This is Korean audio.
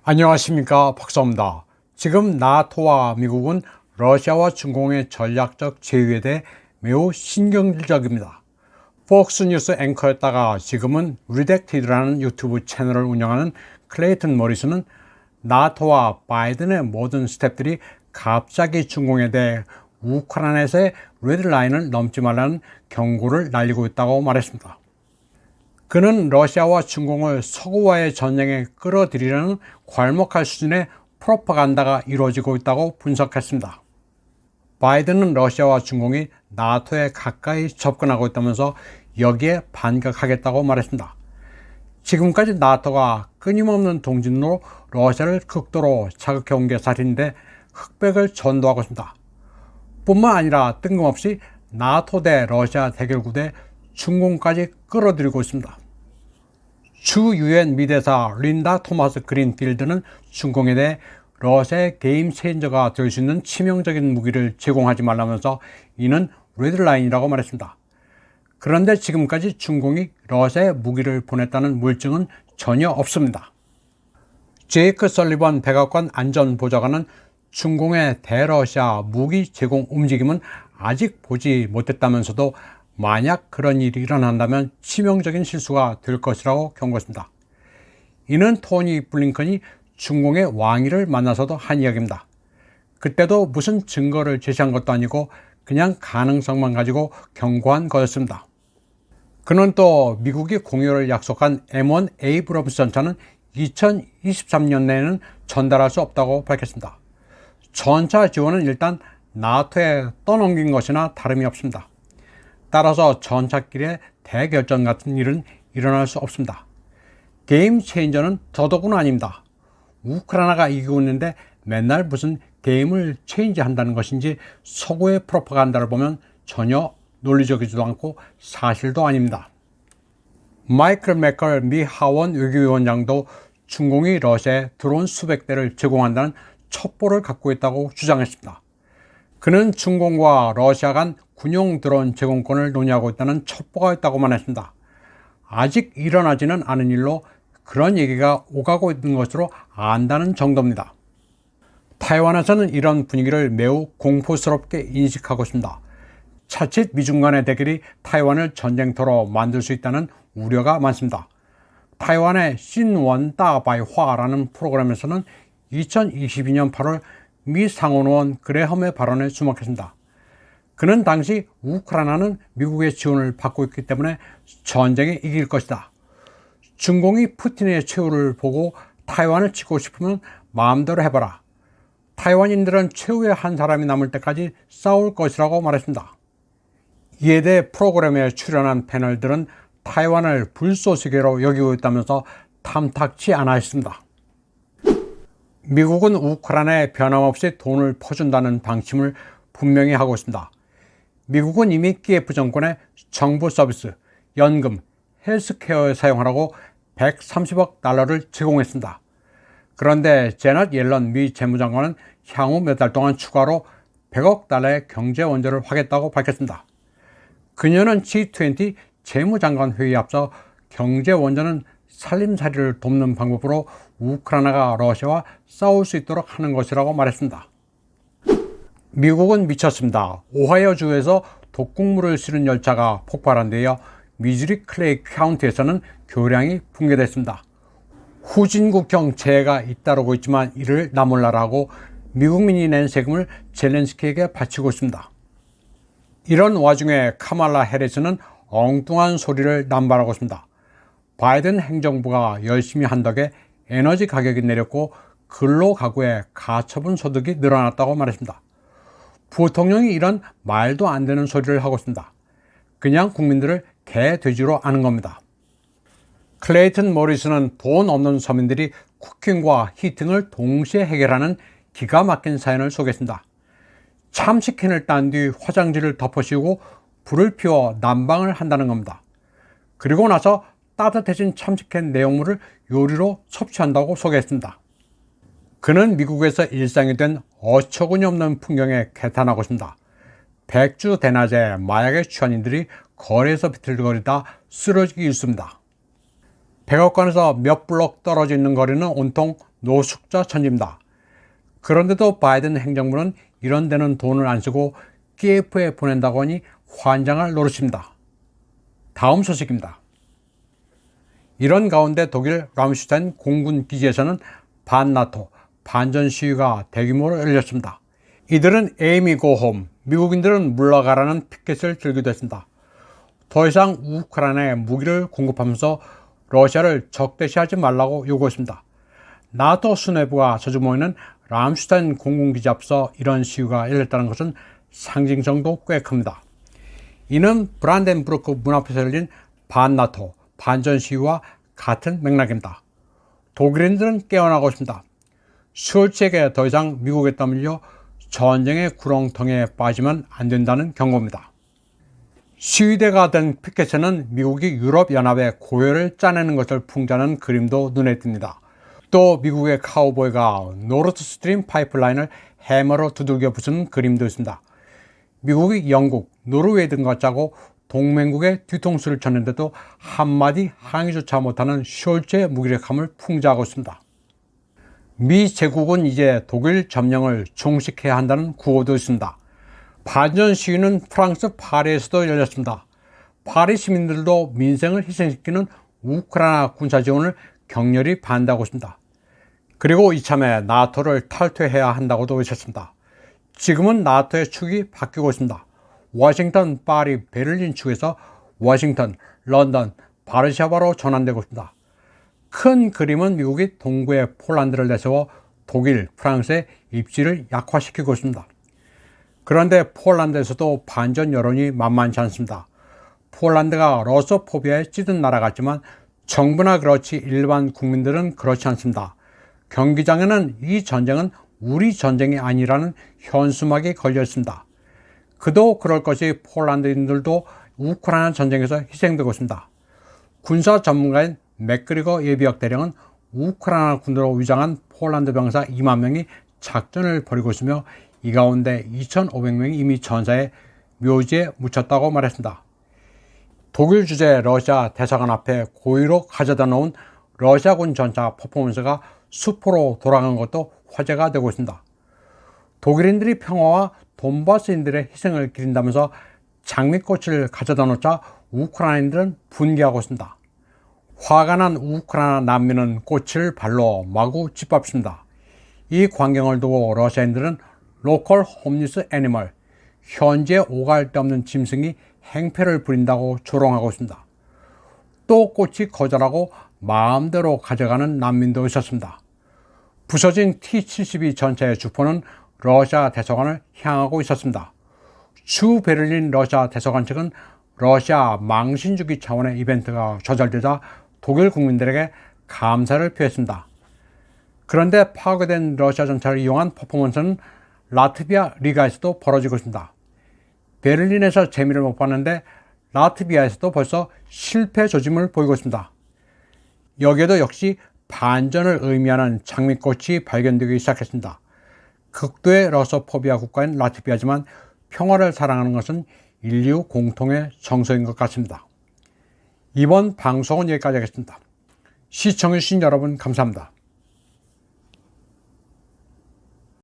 안녕하십니까, 박사입니다. 지금 나토와 미국은 러시아와 중공의 전략적 제휴에 대해 매우 신경질적입니다. 폭스뉴스 앵커였다가 지금은 리덱티드라는 유튜브 채널을 운영하는 클레이튼 머리스는 나토와 바이든의 모든 스텝들이 갑자기 중공에 대해 우크라이나에서의 레드라인을 넘지 말라는 경고를 날리고 있다고 말했습니다. 그는 러시아와 중공을 서구와의 전쟁에 끌어들이려는 괄목할 수준의 프로파간다가 이루어지고 있다고 분석했습니다. 바이든은 러시아와 중공이 나토에 가까이 접근하고 있다면서 여기에 반격하겠다고 말했습니다. 지금까지 나토가 끊임없는 동진으로 러시아를 극도로 자극해온 게 사실인데 흑백을 전도하고 있습니다. 뿐만 아니라 뜬금없이 나토 대 러시아 대결구대 중공까지 끌어들이고 있습니다. 주 유엔 미대사 린다 토마스 그린필드는 중공에 대해 러시아의 게임 체인저가 될 수 있는 치명적인 무기를 제공하지 말라면서 이는 레드라인이라고 말했습니다. 그런데 지금까지 중공이 러시아에 무기를 보냈다는 물증은 전혀 없습니다. 제이크 설리번 백악관 안전보좌관은 중공의 대러시아 무기 제공 움직임은 아직 보지 못했다면서도 만약 그런 일이 일어난다면 치명적인 실수가 될 것이라고 경고했습니다. 이는 토니 블링컨이 중공의 왕위를 만나서도 한 이야기입니다. 그때도 무슨 증거를 제시한 것도 아니고 그냥 가능성만 가지고 경고한 거였습니다. 그는 또 미국이 공유를 약속한 M1 에이브럼스 전차는 2023년 내에는 전달할 수 없다고 밝혔습니다. 전차 지원은 일단 나토에 떠넘긴 것이나 다름이 없습니다. 따라서 전차끼리의 대결전 같은 일은 일어날 수 없습니다. 게임 체인저는 더더군 아닙니다. 우크라이나가 이기고 있는데 맨날 무슨 게임을 체인지한다는 것인지 서구의 프로파간다를 보면 전혀 논리적이지도 않고 사실도 아닙니다. 마이클 맥컬 미 하원 외교위원장도 중공이 러시아에 드론 수백 대를 제공한다는 첩보를 갖고 있다고 주장했습니다. 그는 중공과 러시아 간 군용 드론 제공권을 논의하고 있다는 첩보가 있다고만 했습니다. 아직 일어나지는 않은 일로 그런 얘기가 오가고 있는 것으로 안다는 정도입니다. 타이완에서는 이런 분위기를 매우 공포스럽게 인식하고 있습니다. 자칫 미중 간의 대결이 타이완을 전쟁터로 만들 수 있다는 우려가 많습니다. 타이완의 신원따바이화라는 프로그램에서는 2022년 8월 미 상원의원 그레엄의 발언에 주목했습니다. 그는 당시 우크라이나는 미국의 지원을 받고 있기 때문에 전쟁에 이길 것이다. 중공이 푸틴의 최후를 보고 타이완을 치고 싶으면 마음대로 해봐라. 타이완인들은 최후의 한 사람이 남을 때까지 싸울 것이라고 말했습니다. 이에 대해 프로그램에 출연한 패널들은 타이완을 불쏘시개로 여기고 있다면서 탐탁치 않아 했습니다. 미국은 우크라이나에 변함없이 돈을 퍼준다는 방침을 분명히 하고 있습니다. 미국은 이미 키예프 정권에 정부 서비스, 연금, 헬스케어에 사용하라고 130억 달러를 제공했습니다. 그런데 제넛 옐런 미 재무장관은 향후 몇 달 동안 추가로 100억 달러의 경제 원조를 하겠다고 밝혔습니다. 그녀는 G20 재무장관 회의에 앞서 경제 원조는 살림살이를 돕는 방법으로 우크라이나가 러시아와 싸울 수 있도록 하는 것이라고 말했습니다. 미국은 미쳤습니다. 오하이오주에서 독극물을 실은 열차가 폭발한 데이어 미주리 클레이 카운티에서는 교량이 붕괴됐습니다. 후진국형 재해가 잇따르고 있지만 이를 나몰라라고 미국민이 낸 세금을 젤렌스키에게 바치고 있습니다. 이런 와중에 카말라 해리스는 엉뚱한 소리를 남발하고 있습니다. 바이든 행정부가 열심히 한 덕에 에너지 가격이 내렸고 근로가구의 가처분 소득이 늘어났다고 말했습니다. 부통령이 이런 말도 안 되는 소리를 하고 있습니다. 그냥 국민들을 개, 돼지로 아는 겁니다. 클레이튼 모리스는 돈 없는 서민들이 쿠킹과 히팅을 동시에 해결하는 기가 막힌 사연을 소개했습니다. 참치캔을 딴 뒤 화장지를 덮어씌우고 불을 피워 난방을 한다는 겁니다. 그리고 나서 따뜻해진 참치캔 내용물을 요리로 섭취한다고 소개했습니다. 그는 미국에서 일상이 된 어처구니 없는 풍경에 개탄하고 있습니다. 백주 대낮에 마약에 취한 이들이 거리에서 비틀거리다 쓰러지기 일쑤입니다. 백악관에서 몇 블록 떨어져 있는 거리는 온통 노숙자 천지입니다. 그런데도 바이든 행정부는 이런 데는 돈을 안 쓰고 키예프에 보낸다고 하니 환장할 노릇입니다. 다음 소식입니다. 이런 가운데 독일 람슈타인 공군 기지에서는 반나토, 반전 시위가 대규모로 열렸습니다. 이들은 에이미 고홈, 미국인들은 물러가라는 피켓을 들기도 했습니다. 더 이상 우크라이나에 무기를 공급하면서 러시아를 적대시하지 말라고 요구했습니다. 나토 수뇌부가 자주 모이는 람슈타인 공군기지 앞서 이런 시위가 열렸다는 것은 상징성도 꽤 큽니다. 이는 브란덴부르크 문 앞에서 열린 반나토, 반전 시위와 같은 맥락입니다. 독일인들은 깨어나고 있습니다. 숄츠에게 더 이상 미국에 떠밀려 전쟁의 구렁텅이에 빠지면 안 된다는 경고입니다. 시위대가 된 피켓에는 미국이 유럽연합의 고열을 짜내는 것을 풍자하는 그림도 눈에 띕니다. 또 미국의 카우보이가 노르스 스트림 파이프라인을 해머로 두들겨 부수는 그림도 있습니다. 미국이 영국, 노르웨이 등과 짜고 동맹국의 뒤통수를 쳤는데도 한마디 항의조차 못하는 숄츠의 무기력함을 풍자하고 있습니다. 미 제국은 이제 독일 점령을 종식해야 한다는 구호도 있습니다. 반전 시위는 프랑스 파리에서도 열렸습니다. 파리 시민들도 민생을 희생시키는 우크라이나 군사 지원을 격렬히 반대하고 있습니다. 그리고 이참에 나토를 탈퇴해야 한다고도 외쳤습니다. 지금은 나토의 축이 바뀌고 있습니다. 워싱턴, 파리, 베를린 축에서 워싱턴, 런던, 바르샤바로 전환되고 있습니다. 큰 그림은 미국이 동구에 폴란드를 내세워 독일, 프랑스의 입지를 약화시키고 있습니다. 그런데 폴란드에서도 반전 여론이 만만치 않습니다. 폴란드가 러소포비아에 찌든 나라 같지만 정부나 그렇지 일반 국민들은 그렇지 않습니다. 경기장에는 이 전쟁은 우리 전쟁이 아니라는 현수막이 걸려 있습니다. 그도 그럴 것이 폴란드인들도 우크라이나 전쟁에서 희생되고 있습니다. 군사 전문가인 맥그리거 예비역 대령은 우크라이나 군으로 위장한 폴란드 병사 2만 명이 작전을 벌이고 있으며 이 가운데 2,500명이 이미 전사에 묘지에 묻혔다고 말했습니다. 독일 주재 러시아 대사관 앞에 고의로 가져다 놓은 러시아군 전차 퍼포먼스가 수포로 돌아간 것도 화제가 되고 있습니다. 독일인들이 평화와 돈바스인들의 희생을 기린다면서 장미꽃을 가져다 놓자 우크라이나인들은 분개하고 있습니다. 화가 난 우크라이나 난민은 꽃을 발로 마구 짓밟습니다. 이 광경을 두고 러시아인들은 로컬 홈리스 애니멀, 현지에 오갈 데 없는 짐승이 행패를 부린다고 조롱하고 있습니다. 또 꽃이 거절하고 마음대로 가져가는 난민도 있었습니다. 부서진 T-72 전차의 주포는 러시아 대사관을 향하고 있었습니다. 주 베를린 러시아 대사관 측은 러시아 망신주기 차원의 이벤트가 저절되자 독일 국민들에게 감사를 표했습니다. 그런데 파괴된 러시아 전차를 이용한 퍼포먼스는 라트비아 리가에서도 벌어지고 있습니다. 베를린에서 재미를 못 봤는데 라트비아에서도 벌써 실패 조짐을 보이고 있습니다. 여기에도 역시 반전을 의미하는 장미꽃이 발견되기 시작했습니다. 극도의 러소포비아 국가인 라트비아지만 평화를 사랑하는 것은 인류 공통의 정서인 것 같습니다. 이번 방송은 여기까지 하겠습니다. 시청해주신 여러분 감사합니다.